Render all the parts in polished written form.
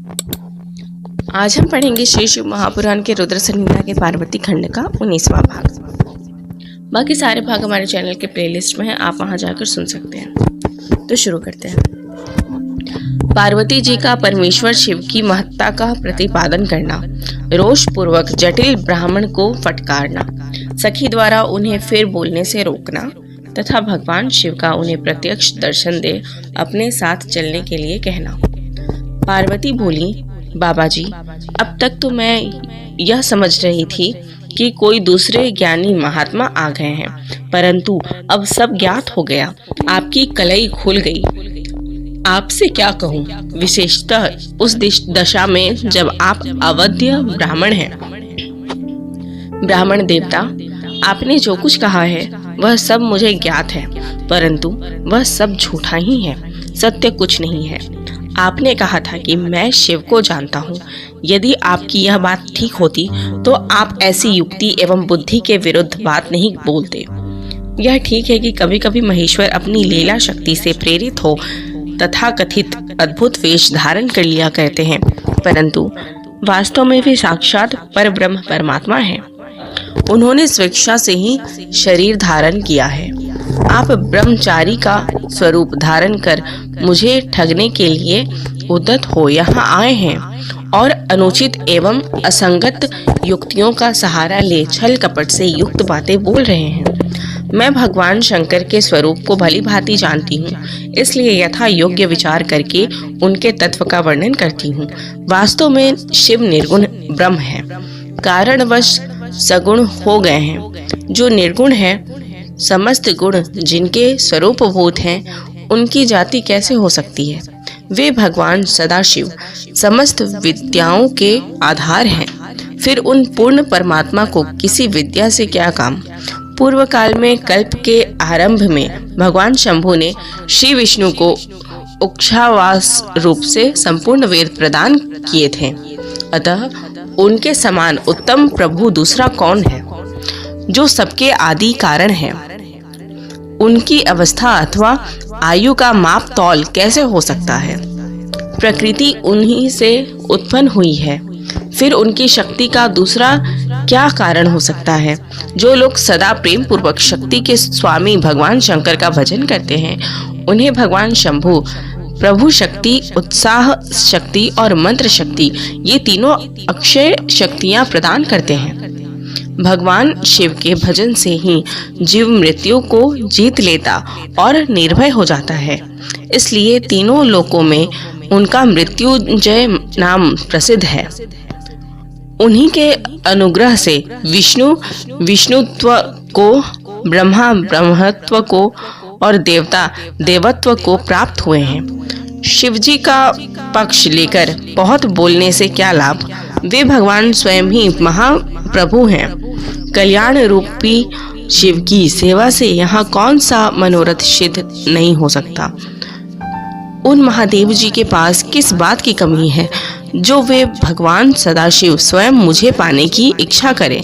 आज हम पढ़ेंगे श्री शिव महापुराण के रुद्र संहिता के पार्वती खंड का 19वां भाग। बाकी सारे भाग हमारे चैनल के प्लेलिस्ट में हैं, आप वहां जाकर सुन सकते हैं। तो शुरू करते हैं। पार्वती जी का परमेश्वर शिव की महत्ता का प्रतिपादन करना, रोष पूर्वक जटिल ब्राह्मण को फटकारना, सखी द्वारा उन्हें फिर बोलने से रोकना तथा भगवान शिव का उन्हें प्रत्यक्ष दर्शन दे अपने साथ चलने के लिए कहना। पार्वती बोली, बाबा जी, अब तक तो मैं यह समझ रही थी कि कोई दूसरे ज्ञानी महात्मा आ गए हैं, परंतु अब सब ज्ञात हो गया, आपकी कलई खुल गई। आपसे क्या कहूँ, विशेषतः उस दशा में जब आप अवध्य ब्राह्मण हैं। ब्राह्मण देवता, आपने जो कुछ कहा है वह सब मुझे ज्ञात है, परंतु वह सब झूठा ही है, सत्य कुछ नहीं है। आपने कहा था कि मैं शिव को जानता हूँ। यदि आपकी यह बात ठीक होती तो आप ऐसी युक्ति एवं बुद्धि के विरुद्ध बात नहीं बोलते। यह ठीक है कि कभी कभी महेश्वर अपनी लीला शक्ति से प्रेरित हो तथा कथित अद्भुत वेश धारण कर लिया करते हैं, परंतु वास्तव में वे साक्षात परब्रह्म परमात्मा हैं। उन्होंने स्वेच्छा से ही शरीर धारण किया है। आप ब्रह्मचारी का स्वरूप धारण कर मुझे ठगने के लिए उद्यत हो यहाँ आए हैं और अनुचित एवं असंगत युक्तियों का सहारा ले छल कपट से युक्त बातें बोल रहे हैं। मैं भगवान शंकर के स्वरूप को भली भांति जानती हूँ, इसलिए यथा योग्य विचार करके उनके तत्व का वर्णन करती हूँ। वास्तव में शिव निर्गुण ब्रह्म है, कारणवश सगुण हो गए हैं। जो निर्गुण है, समस्त गुण जिनके स्वरूपभूत हैं, उनकी जाति कैसे हो सकती है? वे भगवान सदाशिव समस्त विद्याओं के आधार हैं। फिर उन पूर्ण परमात्मा को किसी विद्या से क्या काम? पूर्व काल में कल्प के आरंभ में भगवान शंभु ने श्री विष्णु को उक्षावास रूप से संपूर्ण वेद प्रदान किए थे, अतः उनके समान उत्तम प्रभु दूसरा कौन है, जो सबके आदि कारण है। उनकी अवस्था अथवा आयु का माप तौल कैसे हो सकता है? प्रकृति उन्हीं से उत्पन्न हुई है, फिर उनकी शक्ति का दूसरा क्या कारण हो सकता है? जो लोग सदा प्रेम पूर्वक शक्ति के स्वामी भगवान शंकर का भजन करते हैं, उन्हें भगवान शंभु प्रभु शक्ति, उत्साह शक्ति और मंत्र शक्ति, ये तीनों अक्षय शक्तियां प्रदान करते हैं। भगवान शिव के भजन से ही जीव मृत्यु को जीत लेता और निर्भय हो जाता है, इसलिए तीनों लोकों में उनका मृत्युंजय नाम प्रसिद्ध है। उन्हीं के अनुग्रह से विष्णु विष्णुत्व को, ब्रह्मा ब्रह्मत्व को और देवता देवत्व को प्राप्त हुए हैं। शिवजी का पक्ष लेकर बहुत बोलने से क्या लाभ? वे भगवान स्वयं ही महाप्रभु हैं। कल्याण रूपी शिव की सेवा से यहाँ कौन सा मनोरथ सिद्ध नहीं हो सकता? उन महादेव जी के पास किस बात की कमी है जो वे भगवान सदाशिव स्वयं मुझे पाने की इच्छा करें?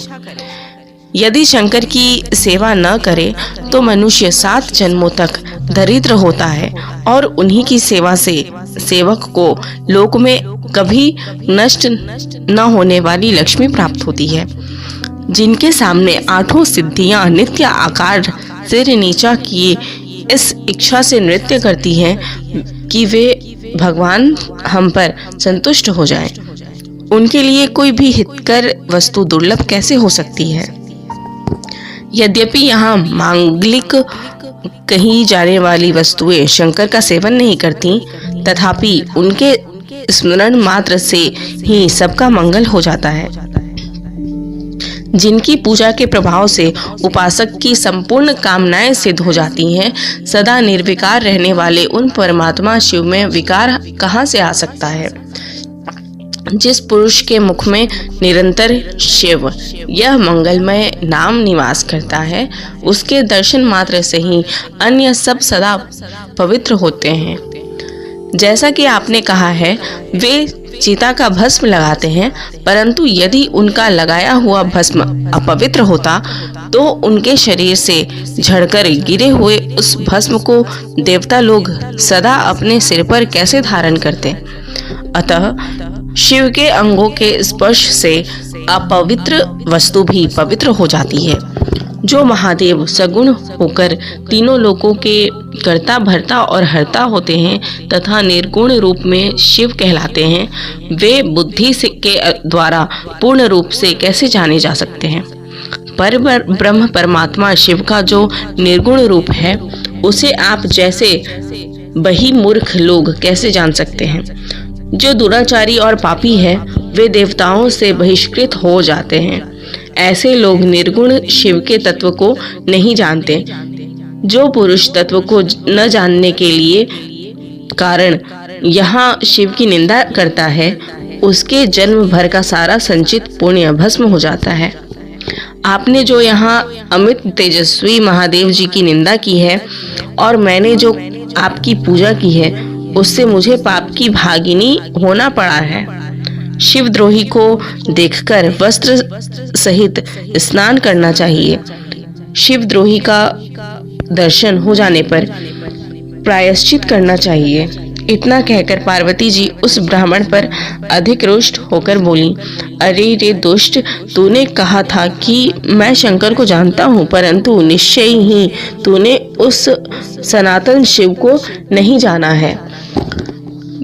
यदि शंकर की सेवा न करे तो मनुष्य 7 जन्मों तक दरिद्र होता है और उन्हीं की सेवा से सेवक को लोक में कभी नष्ट न होने वाली लक्ष्मी प्राप्त होती है। जिनके सामने 8 सिद्धियां नित्य आकार सिर नीचा किए इस इच्छा से नृत्य करती हैं कि वे भगवान हम पर संतुष्ट हो जाएं, उनके लिए कोई भी हितकर वस्तु दुर्लभ कैसे हो सकती है? यद्यपि यहाँ मांगलिक कही जाने वाली वस्तुएं शंकर का सेवन नहीं करती, तथापि उनके स्मरण मात्र से ही सबका मंगल हो जाता है। जिनकी पूजा के प्रभाव से उपासक की संपूर्ण कामनाएं सिद्ध हो जाती हैं, सदा निर्विकार रहने वाले उन परमात्मा शिव में विकार कहाँ से आ सकता है? जिस पुरुष के मुख में निरंतर शिव यह मंगलमय नाम निवास करता है, उसके दर्शन मात्र से ही अन्य सब सदा पवित्र होते हैं। जैसा कि आपने कहा है, वे चिता का भस्म लगाते हैं, परंतु यदि उनका लगाया हुआ भस्म अपवित्र होता तो उनके शरीर से झड़कर गिरे हुए उस भस्म को देवता लोग सदा अपने सिर पर कैसे धारण करते? अतः शिव के अंगों के स्पर्श से अपवित्र वस्तु भी पवित्र हो जाती है। जो महादेव सगुण होकर तीनों लोकों के कर्ता भरता और हरता होते हैं तथा निर्गुण रूप में शिव कहलाते हैं, वे बुद्धि से के द्वारा पूर्ण रूप से कैसे जाने जा सकते हैं? पर ब्रह्म परमात्मा शिव का जो निर्गुण रूप है, उसे आप जैसे बहिर्मूर्ख लोग कैसे जान सकते हैं? जो दुराचारी और पापी है, वे देवताओं से बहिष्कृत हो जाते हैं। ऐसे लोग निर्गुण शिव के तत्व को नहीं जानते। जो पुरुष तत्व को न जानने के लिए कारण यहाँ शिव की निंदा करता है, उसके जन्म भर का सारा संचित पुण्य भस्म हो जाता है। आपने जो यहाँ अमित तेजस्वी महादेव जी की निंदा की है और मैंने जो आपकी पूजा की है, उससे मुझे पाप की भागिनी होना पड़ा है। शिवद्रोही को देखकर वस्त्र सहित स्नान करना चाहिए। शिवद्रोही का दर्शन हो जाने पर प्रायश्चित करना चाहिए। इतना कहकर पार्वती जी उस ब्राह्मण पर अधिक रुष्ट होकर बोली, अरे रे दुष्ट, तूने कहा था कि मैं शंकर को जानता हूँ, परंतु निश्चय ही तूने उस सनातन शिव को नहीं जाना है।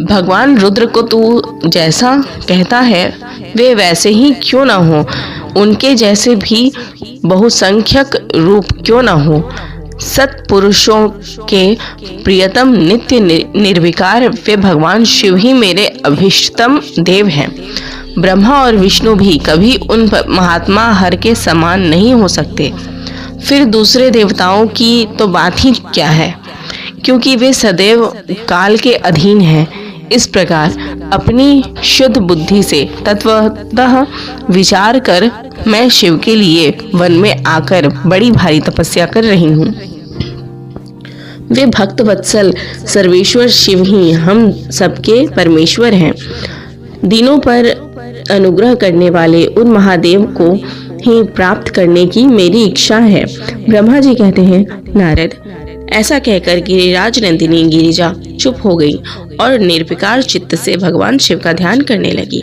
भगवान रुद्र को तू जैसा कहता है वे वैसे ही क्यों न हो, उनके जैसे भी बहुसंख्यक रूप क्यों न हो, सत्पुरुषों के प्रियतम नित्य निर्विकार वे भगवान शिव ही मेरे अभीष्टतम देव हैं। ब्रह्मा और विष्णु भी कभी उन महात्मा हर के समान नहीं हो सकते। फिर दूसरे देवताओं की तो बात ही क्या है, क्योंकि वे सदैव काल के अधीन हैं। इस प्रकार अपनी शुद्ध बुद्धि से तत्वतः विचार कर मैं शिव के लिए वन में आकर बड़ी भारी तपस्या कर रही हूँ। वे भक्त वत्सल सर्वेश्वर शिव ही हम सबके परमेश्वर हैं। दिनों पर अनुग्रह करने वाले उन महादेव को ही प्राप्त करने की मेरी इच्छा है। ब्रह्मा जी कहते हैं, नारद, ऐसा कहकर गिरिराज नंदिनी गिरिजा चुप हो गई और निर्विकार चित्त से भगवान शिव का ध्यान करने लगी।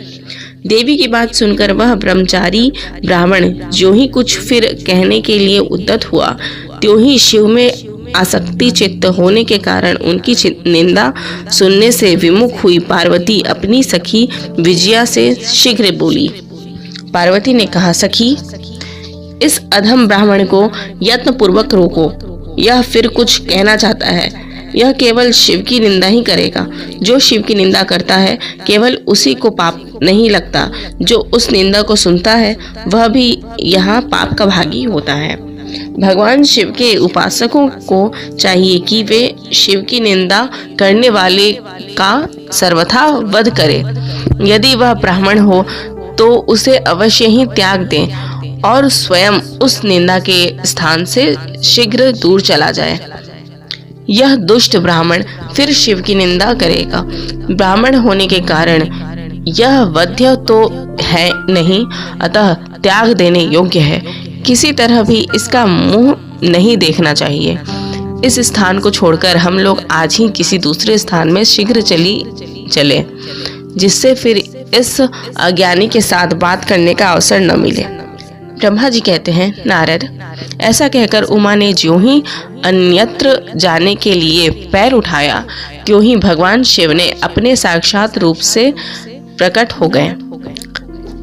देवी की बात सुनकर वह ब्रह्मचारी ब्राह्मण जो ही कुछ फिर कहने के लिए उद्यत हुआ, त्यों ही शिव में आसक्ति चित्त होने के कारण उनकी निंदा सुनने से विमुख हुई पार्वती अपनी सखी विजया से शीघ्र बोली। पार्वती ने कहा, सखी, इस अधम ब्राह्मण को यत्न पूर्वक रोको। यह फिर कुछ कहना चाहता है। यह केवल शिव की निंदा ही करेगा। जो शिव की निंदा करता है, केवल उसी को पाप नहीं लगता। जो उस निंदा को सुनता है, वह भी यहाँ पाप का भागी होता है। भगवान शिव के उपासकों को चाहिए कि वे शिव की निंदा करने वाले का सर्वथा वध करे। यदि वह ब्राह्मण हो तो उसे अवश्य ही त्याग दें और स्वयं उस निंदा के स्थान से शीघ्र दूर चला जाए। यह दुष्ट ब्राह्मण फिर शिव की निंदा करेगा। ब्राह्मण होने के कारण यह वध्य तो है नहीं, अतः त्याग देने योग्य है। किसी तरह भी इसका मुंह नहीं देखना चाहिए। इस स्थान को छोड़कर हम लोग आज ही किसी दूसरे स्थान में शीघ्र चले, जिससे फिर इस अज्ञानी के साथ बात करने का अवसर न मिले। ब्रह्मा जी कहते हैं, नारद, ऐसा कहकर उमा ने ज्यों ही अन्यत्र जाने के लिए पैर उठाया, त्यों ही भगवान शिव ने अपने साक्षात रूप से प्रकट हो गए।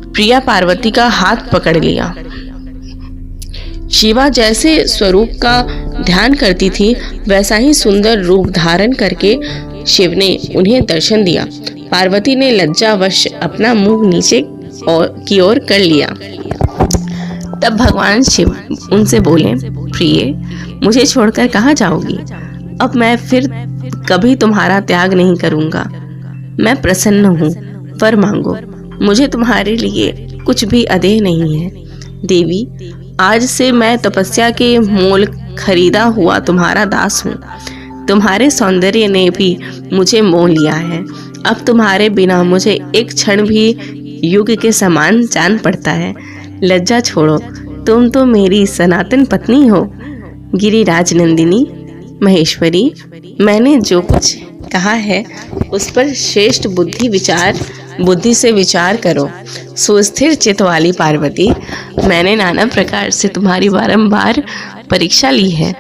प्रिया पार्वती का हाथ पकड़ लिया। शिवा जैसे स्वरूप का ध्यान करती थी, वैसा ही सुंदर रूप धारण करके शिव ने उन्हें दर्शन दिया। पार्वती ने लज्जावश अपना मुंह नीचे की ओर कर लिया। तब भगवान शिव उनसे बोले, प्रिय, मुझे छोड़कर कहाँ जाओगी? अब मैं फिर कभी तुम्हारा त्याग नहीं करूँगा। मैं प्रसन्न हूँ, वर मांगो। मुझे तुम्हारे लिए कुछ भी अदेह नहीं है। देवी, आज से मैं तपस्या के मोल खरीदा हुआ तुम्हारा दास हूँ। तुम्हारे सौंदर्य ने भी मुझे मोह लिया है। अब तुम्हारे बिना मुझे एक क्षण भी युग के समान जान पड़ता है। लज्जा छोड़ो, तुम तो मेरी सनातन पत्नी हो। गिरिराज नंदिनी, महेश्वरी, मैंने जो कुछ कहा है उस पर श्रेष्ठ बुद्धि से विचार करो। सुस्थिर चित्त वाली पार्वती, मैंने नाना प्रकार से तुम्हारी बारंबार परीक्षा ली है।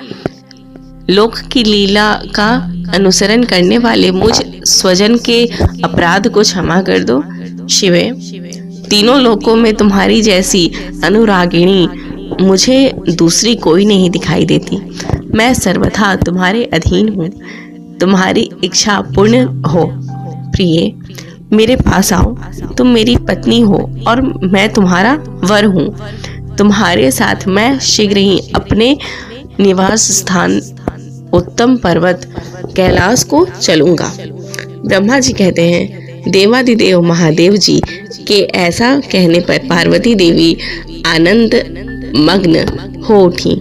लोक की लीला का अनुसरण करने वाले मुझ स्वजन के अपराध को क्षमा कर दो। शिवे, तीनों लोकों में तुम्हारी जैसी अनुरागिणी मुझे दूसरी कोई नहीं दिखाई देती। मैं सर्वथा तुम्हारे अधीन हूँ। तुम्हारी इच्छा पूर्ण हो। प्रिय, मेरे पास आओ। तुम मेरी पत्नी हो और मैं तुम्हारा वर हूँ। तुम्हारे साथ मैं शीघ्र ही अपने निवास स्थान उत्तम पर्वत कैलाश को चलूंगा। ब्रह्मा जी कहते हैं, देवादिदेव महादेव जी के ऐसा कहने पर पार्वती देवी आनंद मग्न हो उठी।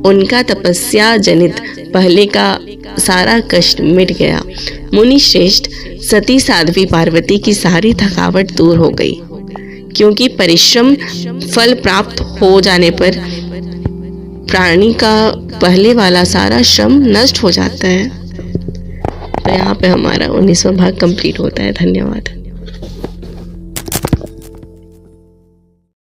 उनका तपस्या जनित पहले का सारा कष्ट मिट गया। मुनि श्रेष्ठ सती साध्वी पार्वती की सारी थकावट दूर हो गई, क्योंकि परिश्रम फल प्राप्त हो जाने पर प्राणी का पहले वाला सारा श्रम नष्ट हो जाता है। तो यहाँ पे हमारा 19वां भाग कंप्लीट होता है। धन्यवाद।